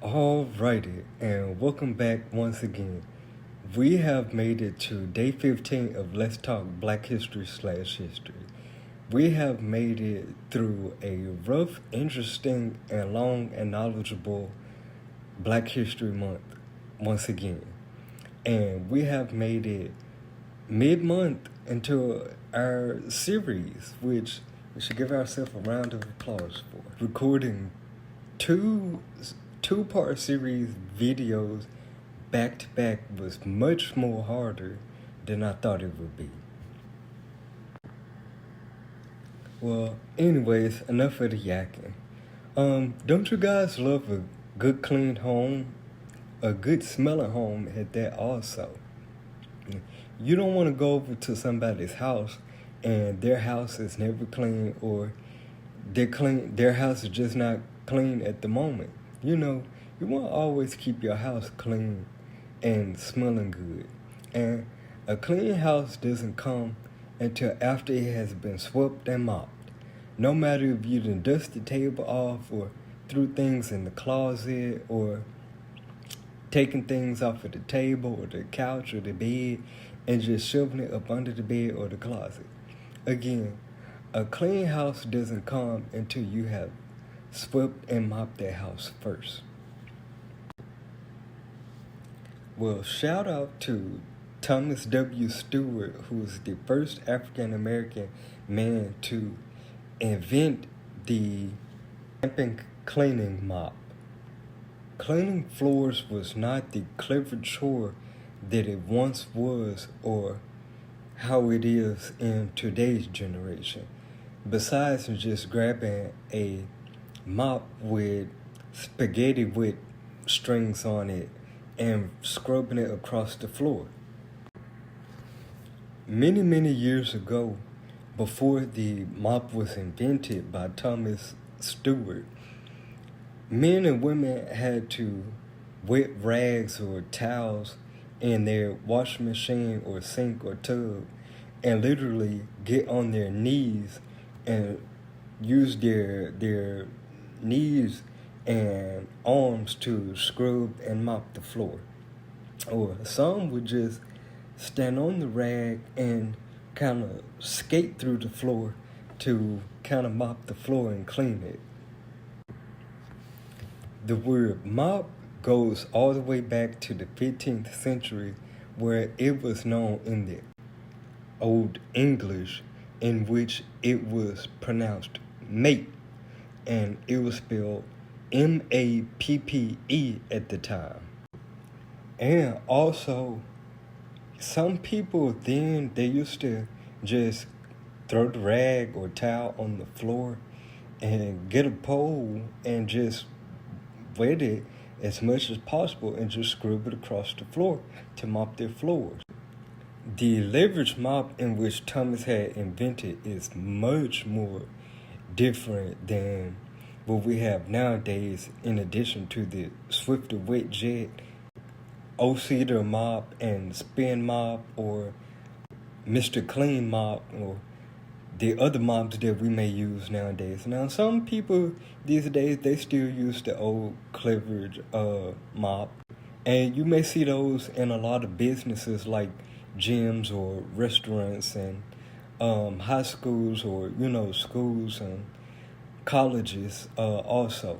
Alrighty, and welcome back once again. We have made it to day 15 of Let's Talk Black History/History. We have made it through a rough, interesting, and long and knowledgeable Black History Month once again. And we have made it mid-month into our series, which we should give ourselves a round of applause for. Recording two-part series videos back to back was much more harder than I thought it would be. Well, anyways, enough of the yakking. Don't you guys love a good clean home? A good smelling home at that also. You don't want to go over to somebody's house and their house is never clean, or their house is just not clean at the moment. You know, you want to always keep your house clean and smelling good. And a clean house doesn't come until after it has been swept and mopped. No matter if you done dust the table off, or threw things in the closet, or taking things off of the table or the couch or the bed and just shoving it up under the bed or the closet. Again, a clean house doesn't come until you have swept and mopped that house first. Well, shout out to Thomas W. Stewart, who was the first African American man to invent the stamping cleaning mop. Cleaning floors was not the clever chore that it once was, or how it is in today's generation. Besides just grabbing a mop with spaghetti with strings on it and scrubbing it across the floor. Many years ago, before the mop was invented by Thomas Stewart, men and women had to wet rags or towels in their washing machine or sink or tub and literally get on their knees and use their knees and arms to scrub and mop the floor. Or some would just stand on the rag and kind of skate through the floor to kind of mop the floor and clean it. The word mop goes all the way back to the 15th century, where it was known in the Old English, in which it was pronounced mate, and it was spelled M-A-P-P-E at the time. And also, some people then, they used to just throw the rag or towel on the floor and get a pole and just wet it as much as possible and just scrub it across the floor to mop their floors. The leverage mop in which Thomas had invented is much more different than what we have nowadays, in addition to the Swifter wet jet, O-Cedar mop, and spin mop, or Mr. Clean mop, or the other mops that we may use nowadays. Now, some people these days, they still use the old cleverage mop, and you may see those in a lot of businesses like gyms or restaurants and high schools, or schools and colleges also.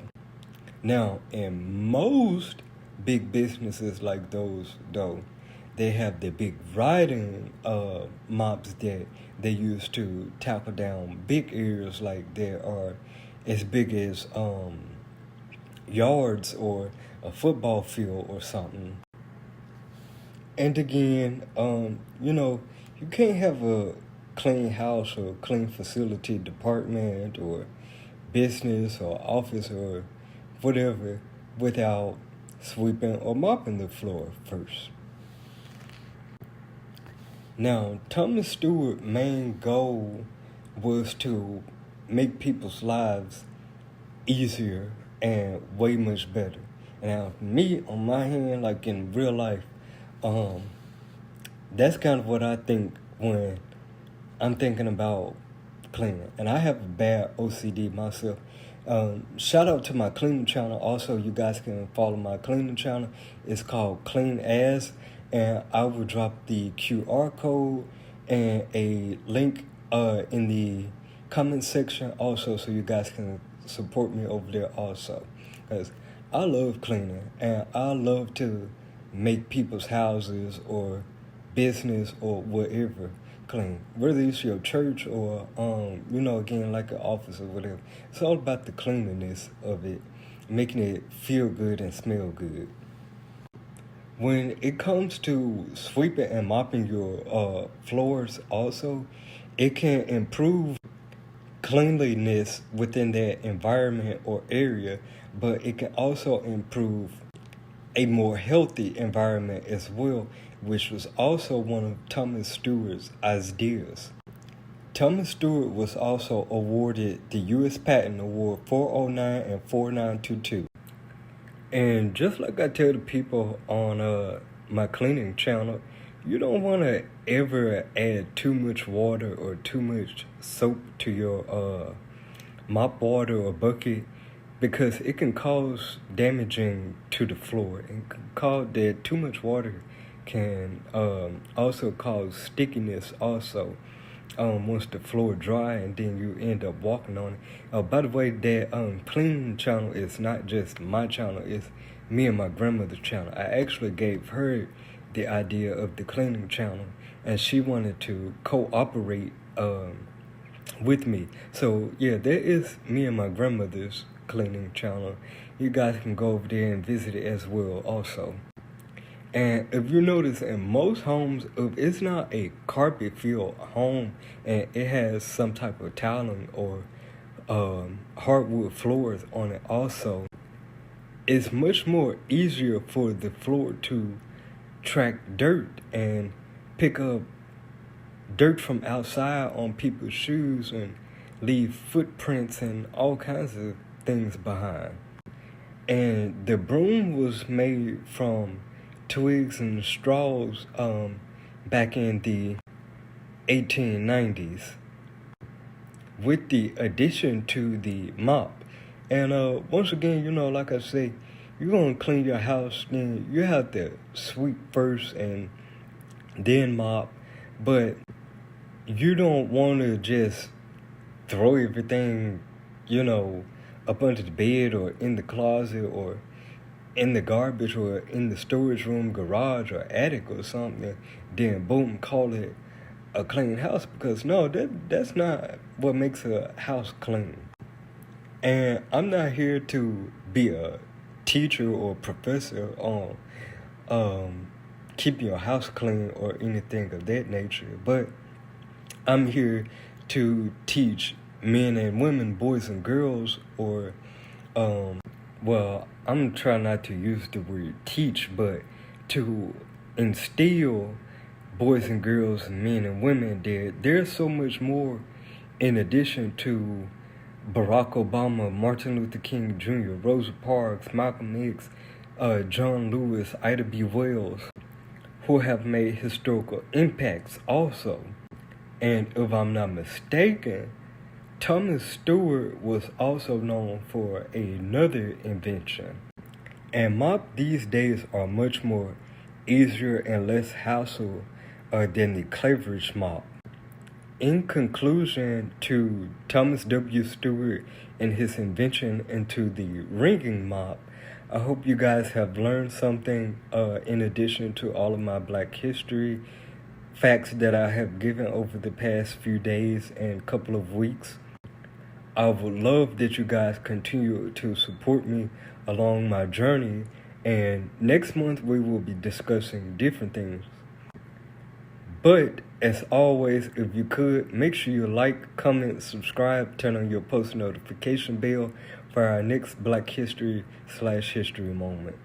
Now, in most big businesses like those, though, they have the big riding mops that they use to tackle down big areas, like there are as big as yards or a football field or something. And again, you can't have a clean house or clean facility department or business or office or whatever without sweeping or mopping the floor first. Now, Thomas Stewart's main goal was to make people's lives easier and way much better. Now, me, on my hand, like in real life, that's kind of what I think when I'm thinking about cleaning. And I have a bad OCD myself. Shout out to my cleaning channel. Also, you guys can follow my cleaning channel. It's called Clean As, and I will drop the QR code and a link in the comment section also, so you guys can support me over there also. Because I love cleaning, and I love to make people's houses or business or whatever clean. Whether it's your church or again, like an office or whatever. It's all about the cleanliness of it, making it feel good and smell good. When it comes to sweeping and mopping your floors also, it can improve cleanliness within that environment or area, but it can also improve a more healthy environment as well, which was also one of Thomas Stewart's ideas. Thomas Stewart was also awarded the U.S. Patent Award 409 and 4922. And just like I tell the people on my cleaning channel, you don't want to ever add too much water or too much soap to your mop water or bucket, because it can cause damaging to the floor. And cause that too much water can also cause stickiness also once the floor dry, and then you end up walking on it. By the way, that cleaning channel is not just my channel, it's me and my grandmother's channel. I actually gave her the idea of the cleaning channel, and she wanted to cooperate with me. So yeah, there is me and my grandmother's cleaning channel. You guys can go over there and visit it as well also. And if you notice, in most homes, if it's not a carpet-filled home and it has some type of tiling or hardwood floors on it also, it's much more easier for the floor to track dirt and pick up dirt from outside on people's shoes and leave footprints and all kinds of things behind. And the broom was made from twigs and straws back in the 1890s, with the addition to the mop. And once again, like I say, you're going to clean your house, then you have to sweep first and then mop. But you don't want to just throw everything, up under the bed or in the closet or in the garbage or in the storage room, garage, or attic or something, then boom, call it a clean house. Because no, that's not what makes a house clean. And I'm not here to be a teacher or professor on keeping your house clean or anything of that nature, but I'm here to teach men and women, boys and girls, or I'm trying not to use the word teach, but to instill boys and girls, men and women, that there's so much more in addition to Barack Obama, Martin Luther King Jr., Rosa Parks, Malcolm X, John Lewis, Ida B. Wells, who have made historical impacts also. And if I'm not mistaken, Thomas Stewart was also known for another invention. And mop these days are much more easier and less hassle than the cleaverage mop. In conclusion to Thomas W. Stewart and his invention into the ringing mop, I hope you guys have learned something in addition to all of my Black history facts that I have given over the past few days and couple of weeks. I would love that you guys continue to support me along my journey, and next month we will be discussing different things. But as always, if you could, make sure you like, comment, subscribe, turn on your post notification bell for our next Black History /History moment.